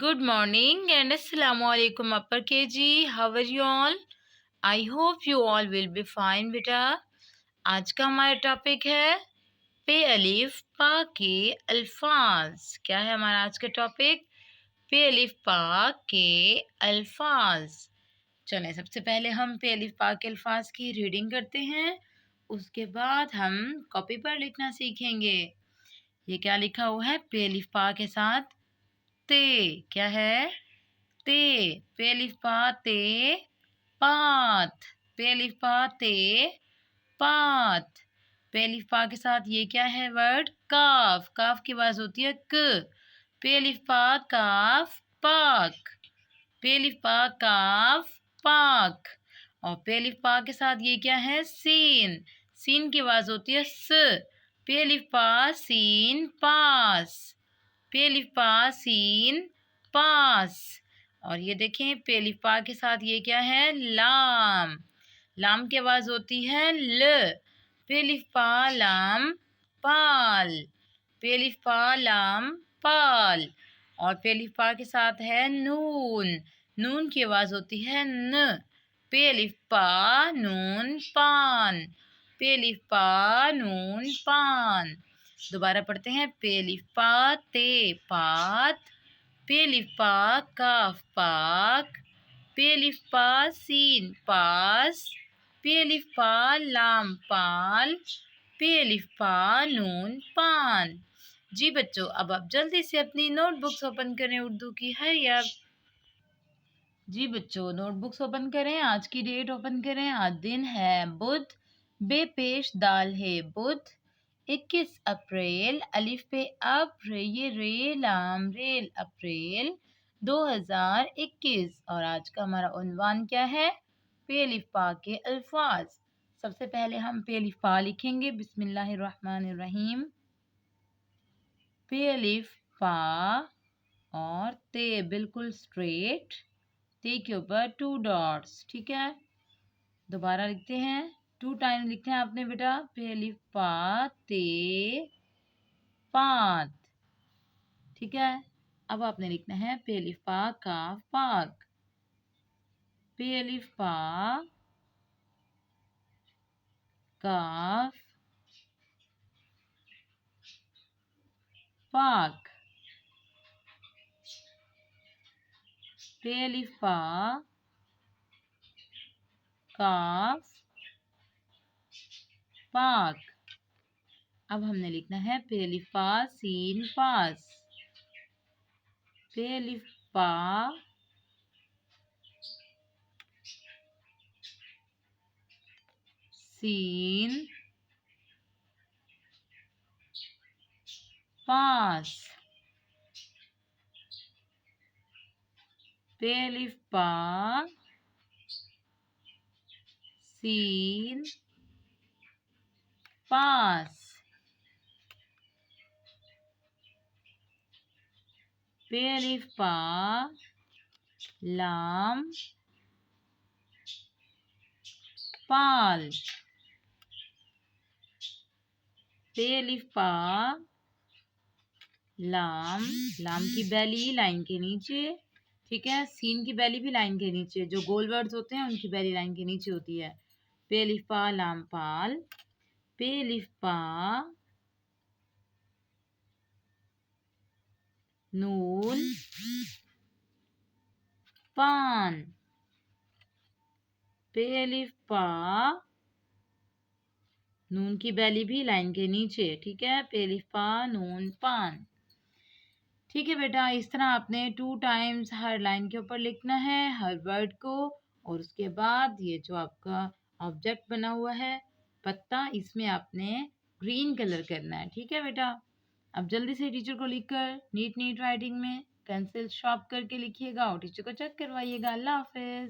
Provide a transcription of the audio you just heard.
Good morning and Assalamu alaikum upper KG. How are you all? I hope you all will be fine बेटा। आज का हमारा topic है पे अलिफ पा के अल्फाज। क्या है हमारा आज का टॉपिक? पे अलिफ पा के अल्फाज। चलें सबसे पहले हम पे अलिफ पा के अल्फाज की रीडिंग करते हैं, उसके बाद हम कॉपी पर लिखना सीखेंगे। ये क्या लिखा हुआ है पे अलिफ पा के साथ? ते। क्या है? ते। पे अलिफ पा ते पात। पे अलिफ पा ते पात। पे अलिफ पा के साथ ये क्या है वर्ड? काफ। काफ की आवाज होती है क। पे अलिफ पा काफ पाक। पे अलिफ पा काफ पाक। और पे अलिफ पा के साथ ये क्या है? सीन। सीन की आवाज होती है स। पे अलिफ पा सीन पास। पे अलिफ पा सीन पास। और ये देखें पे अलिफ पा के साथ ये क्या है? लाम। लाम की आवाज होती है ल। पे अलिफ पा लाम पाल। पे अलिफ पा लाम पाल। और पे अलिफ पा के साथ है नून। नून की आवाज होती है न। पे अलिफ पा नून पान। पे अलिफ पा नून पान। दोबारा पढ़ते हैं। पे अलिफ पा ते पात। पे अलिफ पा काफ पाक। पे अलिफ पा सीन पास। पे अलिफ पा लाम पाल। पे अलिफ पा नून पान। जी बच्चों, अब आप जल्दी से अपनी नोटबुक्स ओपन करें उर्दू की। हरी अब। जी बच्चों, नोटबुक्स ओपन करें, आज की डेट ओपन करें। आज दिन है बुध, बेपेश दाल है बुध, 21 अप्रैल, अलिफ पे अब ये रे लाम रेल अप्रैल 2021। और आज का हमारा उन्वान क्या है? पे अलिफ पा के अल्फाज। सबसे पहले हम पे अलिफ पा लिखेंगे। बिस्मिल्लाहिर्रहमानिर्रहीम। पे अलिफ पा और ते बिल्कुल स्ट्रेट, ते के ऊपर 2 डॉट्स। ठीक है, दोबारा लिखते हैं, 2 टाइम लिखते हैं आपने बेटा। पे अलिफ पा ते पात। ठीक है, अब आपने लिखना है पे अलिफ पा काफ पाक। पे अलिफ पा काफ पाक। पे अलिफ पा काफ पाक। अब हमने लिखना है पे अलिफ पा सीन पास। पे अलिफ पा सीन पास। पे अलिफ पा सीन पास। पे अलिफ पा लाम पाल। पे अलिफ पा लाम, लाम की बैली लाइन के नीचे। ठीक है, सीन की बैली भी लाइन के नीचे। जो गोल वर्ड्स होते हैं उनकी बैली लाइन के नीचे होती है। पे अलिफ पा लाम पाल। पे अलिफ पा नून पान। पे अलिफ पा नून की बैली भी लाइन के नीचे। ठीक है, पे अलिफ पा नून पान। ठीक है बेटा, इस तरह आपने 2 टाइम्स हर लाइन के ऊपर लिखना है हर वर्ड को। और उसके बाद ये जो आपका ऑब्जेक्ट बना हुआ है पत्ता, इसमें आपने ग्रीन कलर करना है। ठीक है बेटा, अब जल्दी से टीचर को लिखकर नीट नीट राइटिंग में पेंसिल शार्प करके लिखिएगा और टीचर को चेक करवाइएगा। अल्लाह हाफिज।